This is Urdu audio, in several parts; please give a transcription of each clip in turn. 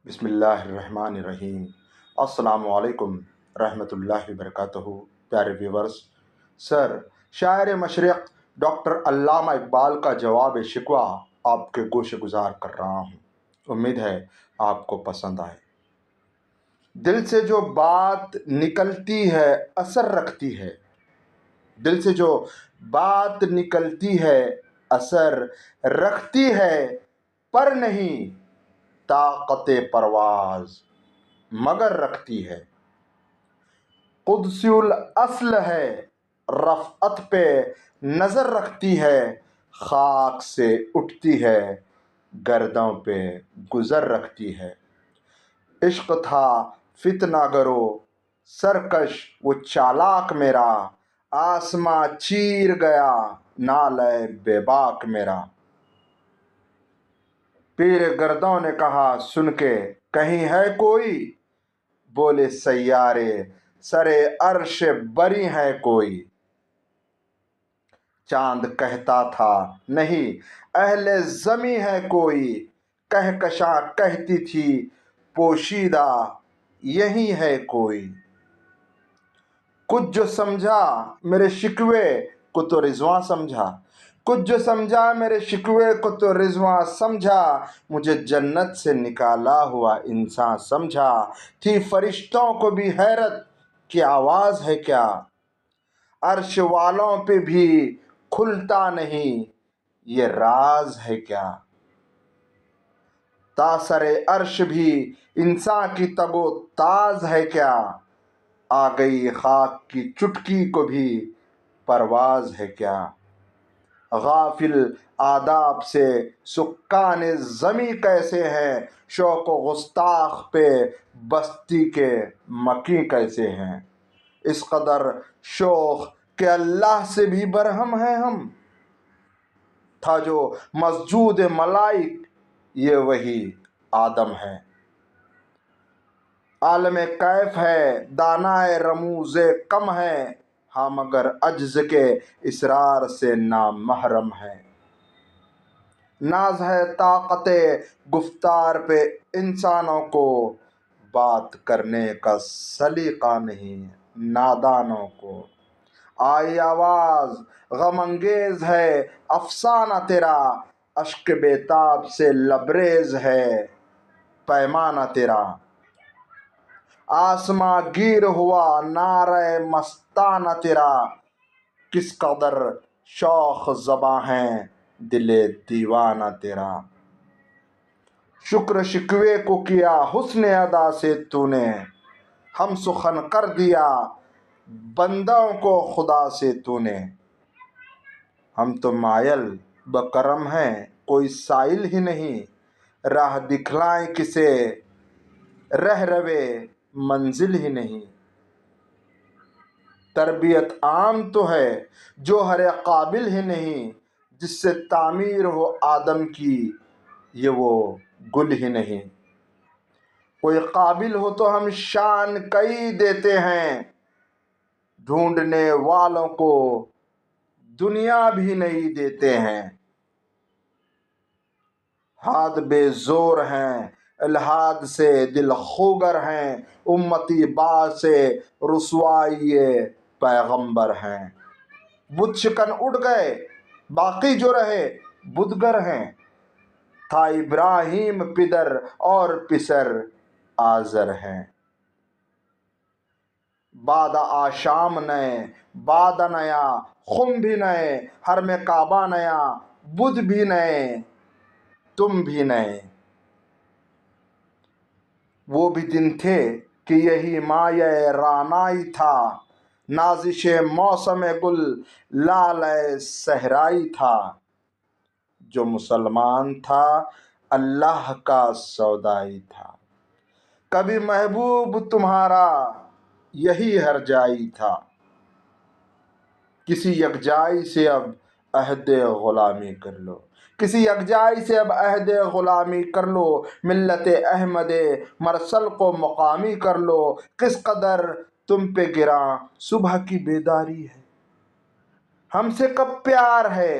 بسم اللہ الرحمن الرحیم۔ السلام علیکم رحمۃ اللہ وبرکاتہ۔ پیارے ویورز، سر شاعر مشرق ڈاکٹر علامہ اقبال کا جواب شکوہ آپ کے گوش گزار کر رہا ہوں۔ امید ہے آپ کو پسند آئے۔ دل سے جو بات نکلتی ہے اثر رکھتی ہے، دل سے جو بات نکلتی ہے اثر رکھتی ہے، پر نہیں طاقت پرواز مگر رکھتی ہے۔ قدسی الاصل ہے، رفعت پہ نظر رکھتی ہے، خاک سے اٹھتی ہے، گردوں پہ گزر رکھتی ہے۔ عشق تھا فتنہ گرو سرکش وہ چالاک میرا، آسماں چیر گیا نالے بے باک میرا۔ پیر گردوں نے کہا سن کے کہیں ہے کوئی، بولے سیارے سرے عرش بری ہے کوئی۔ چاند کہتا تھا نہیں اہل زمیں ہے کوئی، کہکشاں کہتی تھی پوشیدہ یہی ہے کوئی۔ کچھ جو سمجھا میرے شکوے کو تو رضواں سمجھا، کچھ جو سمجھا میرے شکوے کو تو رضواں سمجھا، مجھے جنت سے نکالا ہوا انسان سمجھا۔ تھی فرشتوں کو بھی حیرت کہ آواز ہے کیا، عرش والوں پہ بھی کھلتا نہیں یہ راز ہے کیا۔ تاثر عرش بھی انسان کی تگ و تاز ہے کیا، آ گئی خاک کی چٹکی کو بھی پرواز ہے کیا۔ غافل آداب سے سکان زمیں کیسے ہیں، شوق و گستاخ پہ بستی کے مکی کیسے ہیں۔ اس قدر شوق کہ اللہ سے بھی برہم ہیں ہم، تھا جو مسجود ملائک یہ وہی آدم ہے۔ عالم کیف ہے دانائے رموز کم ہے، ہاں مگر عجز کے اسرار سے نامحرم ہے۔ ناز ہے طاقت گفتار پہ انسانوں کو، بات کرنے کا سلیقہ نہیں نادانوں کو۔ آئی آواز غم انگیز ہے افسانہ تیرا، اشک بیتاب سے لبریز ہے پیمانہ تیرا۔ آسماں گیر ہوا نعرہ مستانہ تیرا، کس قدر شوخ زباں ہے دل دیوانہ تیرا۔ شکر شکوے کو کیا حسن ادا سے تو نے، ہم سخن کر دیا بندوں کو خدا سے تو نے۔ ہم تو مائل بکرم ہیں کوئی سائل ہی نہیں، راہ دکھلائیں کسے رہ روے منزل ہی نہیں۔ تربیت عام تو ہے جوہر قابل ہی نہیں، جس سے تعمیر ہو آدم کی یہ وہ گل ہی نہیں۔ کوئی قابل ہو تو ہم شان کئی دیتے ہیں، ڈھونڈنے والوں کو دنیا بھی نہیں دیتے ہیں۔ ہاتھ بے زور ہیں الحاد سے دل خوگر ہیں، امتی باز سے رسوائی پیغمبر ہیں۔ بت شکن اٹھ گئے باقی جو رہے بتگر ہیں، تھا ابراہیم پدر اور پسر آزر ہیں۔ باد آشام نئے باد نیا خم بھی نئے، حرم کعبہ نیا بدھ بھی نئے تم بھی نئے۔ وہ بھی دن تھے کہ یہی مایہ رعنائی تھا، نازش موسم گل لالہ صحرائی تھا۔ جو مسلمان تھا اللہ کا سودائی تھا، کبھی محبوب تمہارا یہی ہرجائی تھا۔ کسی یکجائی سے اب عہد غلامی کر لو، کسی یکجائی سے اب عہد غلامی کر لو، ملت احمد مرسل کو مقامی کر لو۔ کس قدر تم پہ گراں صبح کی بیداری ہے، ہم سے کب پیار ہے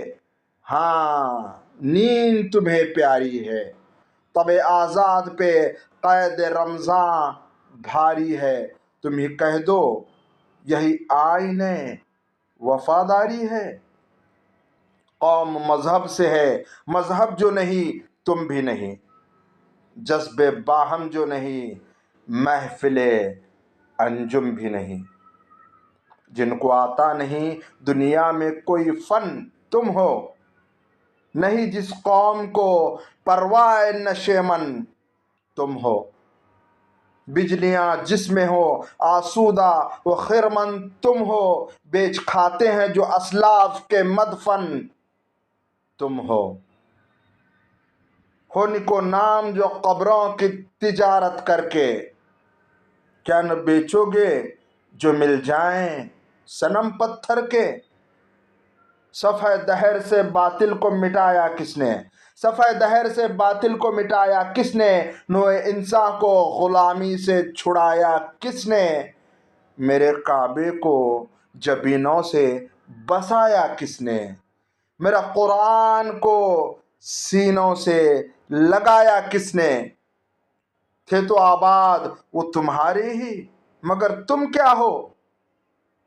ہاں نیند تمہیں پیاری ہے۔ طبع آزاد پہ قید رمضاں بھاری ہے، تم ہی کہہ دو یہی آئین وفاداری ہے۔ قوم مذہب سے ہے، مذہب جو نہیں تم بھی نہیں، جذب باہم جو نہیں محفل انجم بھی نہیں۔ جن کو آتا نہیں دنیا میں کوئی فن تم ہو، نہیں جس قوم کو پرواہ نشیمن تم ہو۔ بجلیاں جس میں ہو آسودہ و خرمن تم ہو، بیچ کھاتے ہیں جو اسلاف کے مدفن تم ہو۔ نکو نام جو قبروں کی تجارت کر کے، کیا نہ بیچو گے جو مل جائیں صنم پتھر کے۔ صفحہ دہر سے باطل کو مٹایا کس نے، صفحہ دہر سے باطل کو مٹایا کس نے، نوع انسان کو غلامی سے چھڑایا کس نے، میرے کعبے کو جبینوں سے بسایا کس نے، میرا قرآن کو سینوں سے لگایا کس نے۔ تھے تو آباد وہ تمہارے ہی، مگر تم کیا ہو،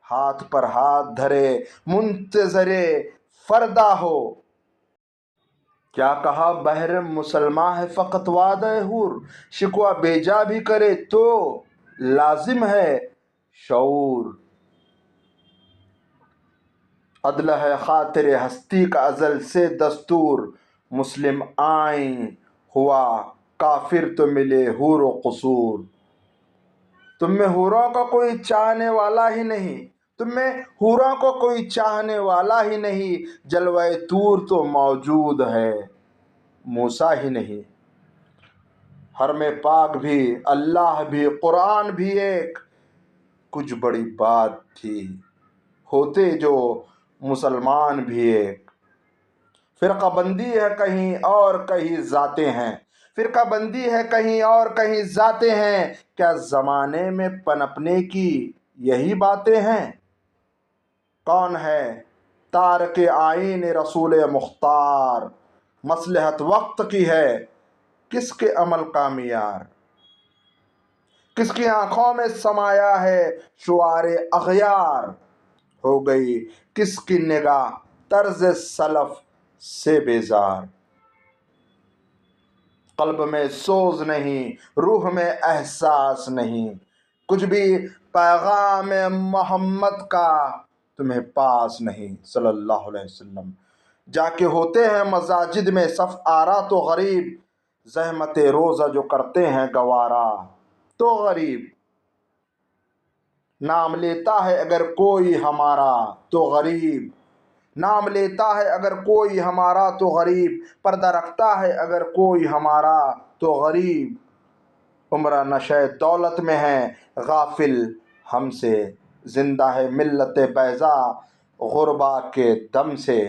ہاتھ پر ہاتھ دھرے منتظر فردا ہو۔ کیا کہا بہر مسلماں ہے فقط وعدہ حور، شکوہ بیجا بھی کرے تو لازم ہے شعور۔ عدل ہے خاطر ہستی کا ازل سے دستور، مسلم آئین ہوا کافر تو ملے حور و قصور۔ تم میں حوروں کا کوئی چاہنے والا ہی نہیں، تم میں حوروں کو کوئی چاہنے والا ہی نہیں، جلوہ طور تو موجود ہے موسیٰ ہی نہیں۔ حرم پاک بھی اللہ بھی قرآن بھی ایک، کچھ بڑی بات تھی ہوتے جو مسلمان بھی ایک۔ فرقہ بندی ہے کہیں اور کہیں ذاتیں ہیں، فرقہ بندی ہے کہیں اور کہیں ذاتیں ہیں، کیا زمانے میں پنپنے کی یہی باتیں ہیں۔ کون ہے تارک آئین رسول مختار، مصلحت وقت کی ہے کس کے عمل کا معیار۔ کس کی آنکھوں میں سمایا ہے شعار اغیار، ہو گئی کس کی نگاہ طرز سلف سے بیزار۔ قلب میں سوز نہیں، روح میں احساس نہیں، کچھ بھی پیغام محمد کا تمہیں پاس نہیں صلی اللہ علیہ وسلم۔ جا کے ہوتے ہیں مساجد میں صف آرا تو غریب، زحمت روزہ جو کرتے ہیں گوارا تو غریب۔ نام لیتا ہے اگر کوئی ہمارا تو غریب، نام لیتا ہے اگر کوئی ہمارا تو غریب، پردہ رکھتا ہے اگر کوئی ہمارا تو غریب۔ عمرہ نشہ دولت میں ہے غافل ہم سے، زندہ ہے ملت بیضا غربا کے دم سے۔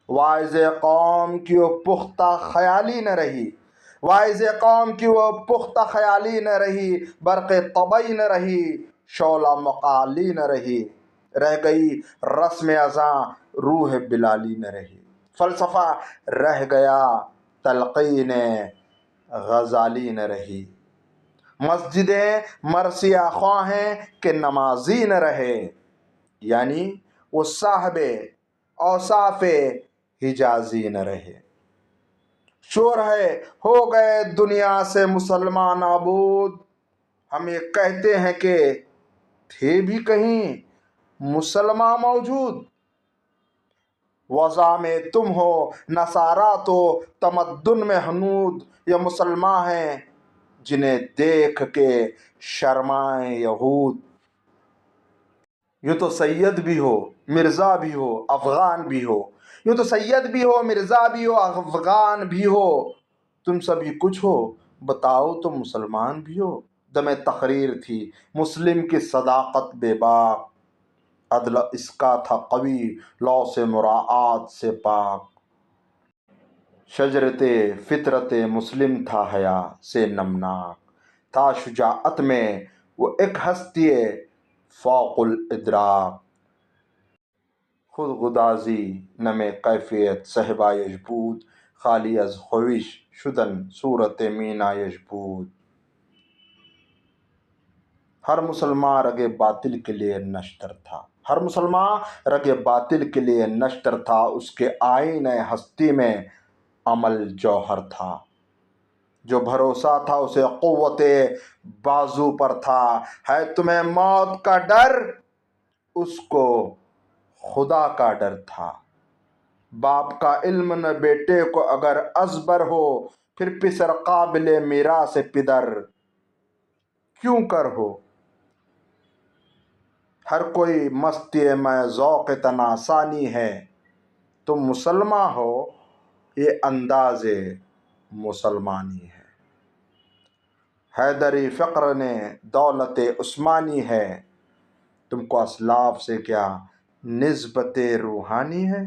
واعظ قوم کی وہ پختہ خیالی نہ رہی، واعظ قوم کی وہ پختہ خیالی نہ رہی، برق طبعی نہ رہی، شعلہ مقالی نہ رہی، رہ گئی رسم ازاں روح بلالی نہ رہی، فلسفہ رہ گیا تلقین غزالی نہ رہی۔ مسجدیں مرثیہ خواہیں کہ نمازی نہ رہے، یعنی وہ صاحب اوصاف حجازی نہ رہے۔ شور ہے ہو گئے دنیا سے مسلمان نابود، ہم یہ کہتے ہیں کہ تھے بھی کہیں مسلمان موجود۔ وضع میں تم ہو نصارہ تو تمدن میں ہنود، یہ مسلمان ہیں جنہیں دیکھ کے شرمائیں یہود۔ یوں تو سید بھی ہو مرزا بھی ہو افغان بھی ہو، یوں تو سید بھی ہو مرزا بھی ہو افغان بھی ہو، تم سبھی کچھ ہو بتاؤ تو مسلمان بھی ہو۔ دم تقریر تھی مسلم کی صداقت بے باک، عدل اس کا تھا قوی لو سے مراعات سے پاک، شجرت فطرت مسلم تھا حیا سے نمناک، تھا شجاعت میں وہ ایک ہستی فوق الادراک، خود غدازی نم کیفیت صہبا یشبود خالی از خویش شدن صورت مینایش بود. ہر مسلمان رگ باطل کے لیے نشتر تھا، ہر مسلمان رگ باطل کے لیے نشتر تھا، اس کے آئین ہستی میں عمل جوہر تھا. جو بھروسہ تھا اسے قوت بازو پر تھا. ہے تمہیں موت کا ڈر، اس کو خدا کا ڈر تھا. باپ کا علم نہ بیٹے کو اگر ازبر ہو، پھر پسر قابل میراث پدر کیوں کر ہو. ہر کوئی مستی میں ذوق تناسانی ہے، تم مسلمان ہو یہ انداز مسلمانی ہے. حیدری فقر نے دولت عثمانی ہے، تم کو اسلاف سے کیا نسبت روحانی ہے.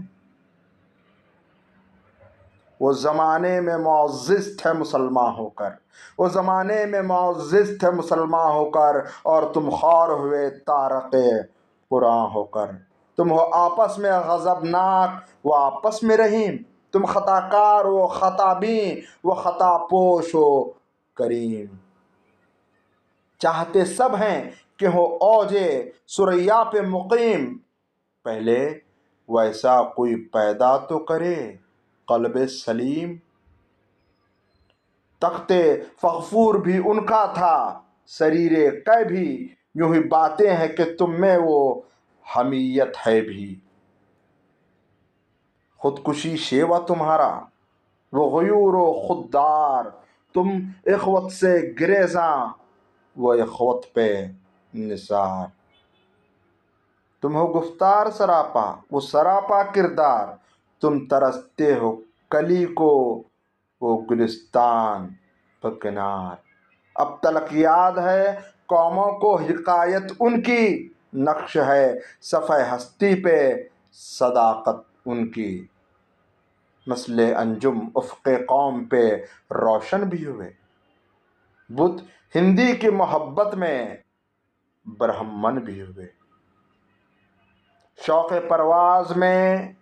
وہ زمانے میں معزز تھے مسلمان ہو کر، وہ زمانے میں معزز تھے مسلمان ہو کر، اور تم خوار ہوئے تارق قرآن ہو کر. تم ہو آپس میں غضبناک وہ آپس میں رحیم، تم خطا کار وہ خطا بین وہ خطا پوش و کریم. چاہتے سب ہیں کہ ہو اوج ثریا پہ مقیم، پہلے ویسا کوئی پیدا تو کرے قلب سلیم. تخت فغفور بھی ان کا تھا، سریر قے بھی، یوں ہی باتیں ہیں کہ تم میں وہ حمیت ہے بھی. خودکشی شیوا تمہارا وہ غیور و خوددار، تم اخوت سے گریزاں وہ اخوت پہ نثار. تم ہو گفتار سراپا وہ سراپا کردار، تم ترستے ہو کلی کو وہ گلستان بکنار. اب تلک یاد ہے قوموں کو حکایت ان کی، نقش ہے صفحہ ہستی پہ صداقت ان کی. نسل انجم افق قوم پہ روشن بھی ہوئے، بت ہندی کی محبت میں برہمن بھی ہوئے. شوق پرواز میں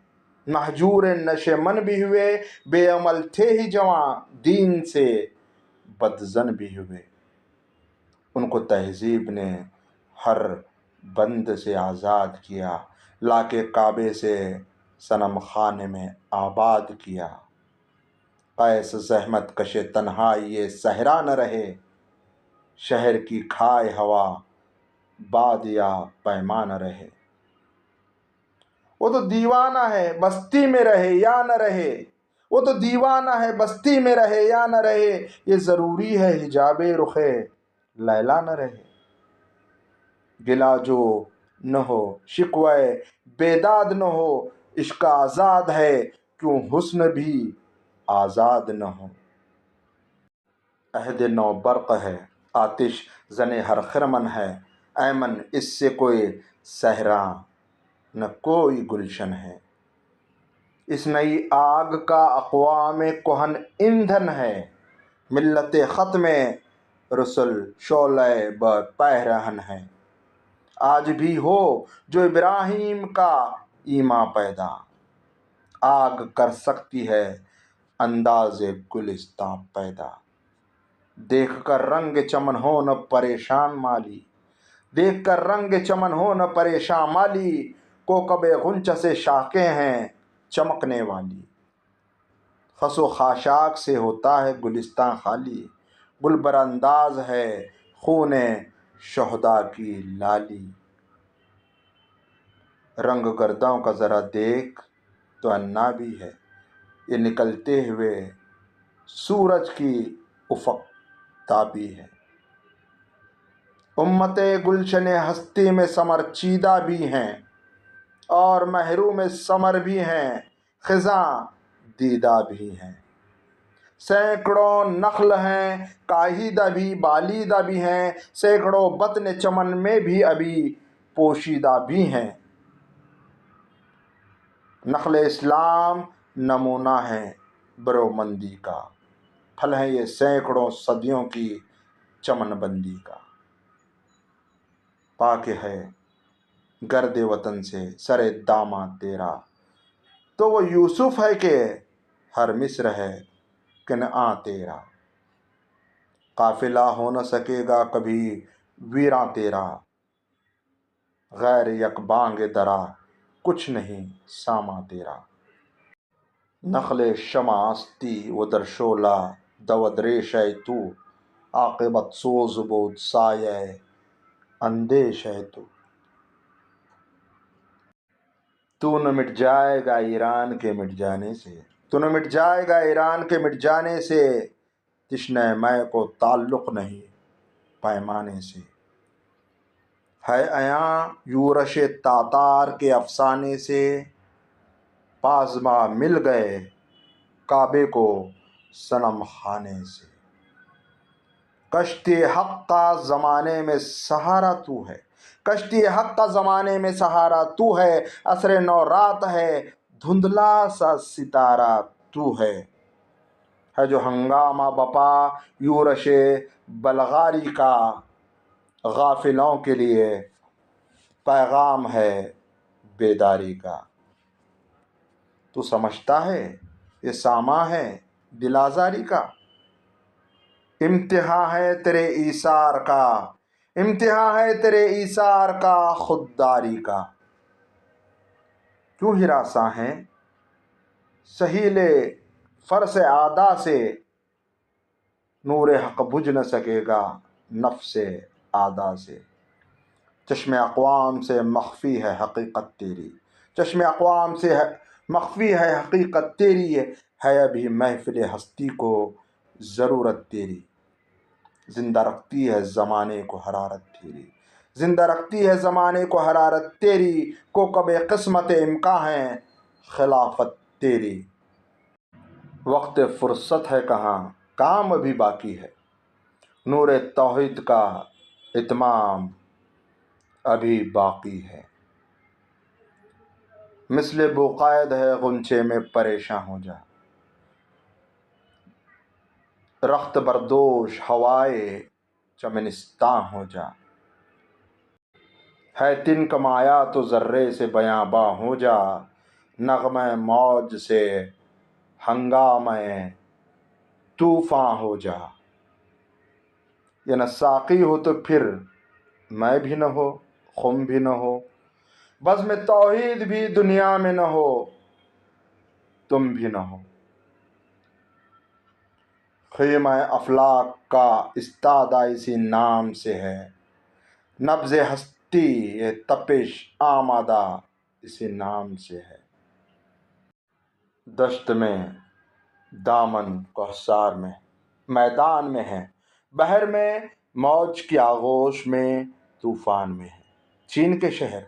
مہجور نشے من بھی ہوئے، بے عمل تھے ہی جواں دین سے بدظن بھی ہوئے. ان کو تہذیب نے ہر بند سے آزاد کیا، لا کے کعبے سے صنم خانے میں آباد کیا. قیس زحمت کش تنہائی یہ صحرا نہ رہے، شہر کی کھائے ہوا باد یا پیما نہ رہے. وہ تو دیوانہ ہے بستی میں رہے یا نہ رہے، وہ تو دیوانہ ہے بستی میں رہے یا نہ رہے، یہ ضروری ہے حجاب رخ لیلا نہ رہے. گلا جو نہ ہو شکوے بیداد نہ ہو، عشق آزاد ہے کیوں حسن بھی آزاد نہ ہو. عہد نو برق ہے آتش زن ہر خرمن ہے، ایمن اس سے کوئی صحرا نہ کوئی گلشن ہے. اس نئی آگ کا اقوام کہن ایندھن ہے، ملت ختم رسل شعلہ پیرہن ہے. آج بھی ہو جو ابراہیم کا ایمان پیدا، آگ کر سکتی ہے انداز گلستاں پیدا. دیکھ کر رنگ چمن ہو نہ پریشان مالی، دیکھ کر رنگ چمن ہو نہ پریشان مالی، کوکب غنچہ سے شاخیں ہیں چمکنے والی. خس و خاشاک سے ہوتا ہے گلستاں خالی، گل برانداز ہے خون شہداء کی لالی. رنگ گردوں کا ذرا دیکھ تو انا بھی ہے، یہ نکلتے ہوئے سورج کی افق تابی ہے. امت گلشن ہستی میں ثمر چیدہ بھی ہیں، اور محروم ثمر بھی ہیں خزاں دیدہ بھی ہیں. سینکڑوں نخل ہیں کاہیدہ بھی بالیدہ بھی ہیں، سینکڑوں بطن چمن میں بھی ابھی پوشیدہ بھی ہیں. نخل اسلام نمونہ ہے برومندی کا، پھل ہے یہ سینکڑوں صدیوں کی چمن بندی کا. پاک ہے گرد وطن سے سر داماں تیرا، تو وہ یوسف ہے کہ ہر مصر ہے کنعاں تیرا، قافلہ ہو نہ سکے گا کبھی ویراں تیرا، غیر یک بانگ درا کچھ نہیں ساما تیرا، نخل شمع استی و در شعلہ دود ریش ہے تو، عاقبت سوز بود سایہ اندیش ہے تو نہ مٹ جائے گا ایران کے مٹ جانے سے، تو نہ مٹ جائے گا ایران کے مٹ جانے سے، تشنہ میں کو تعلق نہیں پیمانے سے، ہے عیاں یورش تاتار کے افسانے سے، پازما مل گئے کعبے کو صنم خانے سے، کشتی حق کا زمانے میں سہارا تو ہے، کشتی حق کا زمانے میں سہارا تو ہے، عصر نو رات ہے دھندلا سا ستارہ تو ہے جو ہنگامہ بپا یورش بلغاری کا، غافلوں کے لیے پیغام ہے بیداری کا، تو سمجھتا ہے یہ ساما ہے دل آزاری کا، امتحان ہے تیرے ایثار کا، امتحان ہے تیرے ایثار کا خودداری کا، کیوں ہراساں ہیں سہیل فرس اعدا سے، نور حق بجھ نہ سکے گا نفس اعدا سے، چشم اقوام سے مخفی ہے حقیقت تیری، چشم اقوام سے مخفی ہے حقیقت تیری، ہے ابھی محفل ہستی کو ضرورت تیری، زندہ رکھتی ہے زمانے کو حرارت تیری، زندہ رکھتی ہے زمانے کو حرارت تیری، کوکب قسمت امکاں ہے خلافت تیری، وقت فرصت ہے کہاں کام ابھی باقی ہے، نور توحید کا اتمام ابھی باقی ہے، مثل بوقائد ہے غنچے میں پریشاں ہو جا، رخت بردوش ہوائے چمنستاں ہو جا، ہے تن کمایا تو ذرے سے بیاں باں ہو جا، نغمہ موج سے ہنگامہ طوفاں ہو جا، یہ نہ ساقی ہو تو پھر میں بھی نہ ہو خم بھی نہ ہو، بزم توحید بھی دنیا میں نہ ہو تم بھی نہ ہو، خیمہ افلاک کا استادہ اسی نام سے ہے، نبض ہستی یہ تپش آمادہ اسی نام سے ہے، دشت میں دامن کوہسار میں میدان میں ہے، بحر میں موج کی آغوش میں طوفان میں ہے، چین کے شہر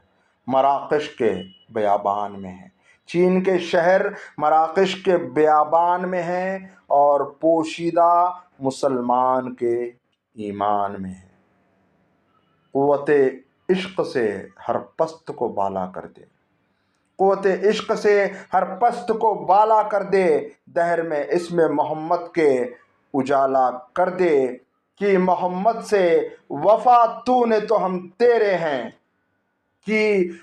مراکش کے بیابان میں ہے، چین کے شہر مراکش کے بیابان میں ہے، اور پوشیدہ مسلمان کے ایمان میں ہے، قوت عشق سے ہر پست کو بالا کر دے، قوت عشق سے ہر پست کو بالا کر دے، دہر میں اسم محمد کے اجالا کر دے، کہ محمد سے وفا تو نے تو ہم تیرے ہیں، کہ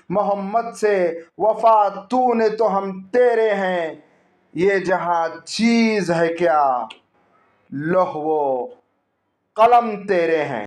محمد سے وفا تو نے تو ہم تیرے ہیں، یہ جہاں چیز ہے کیا لوح و قلم تیرے ہیں۔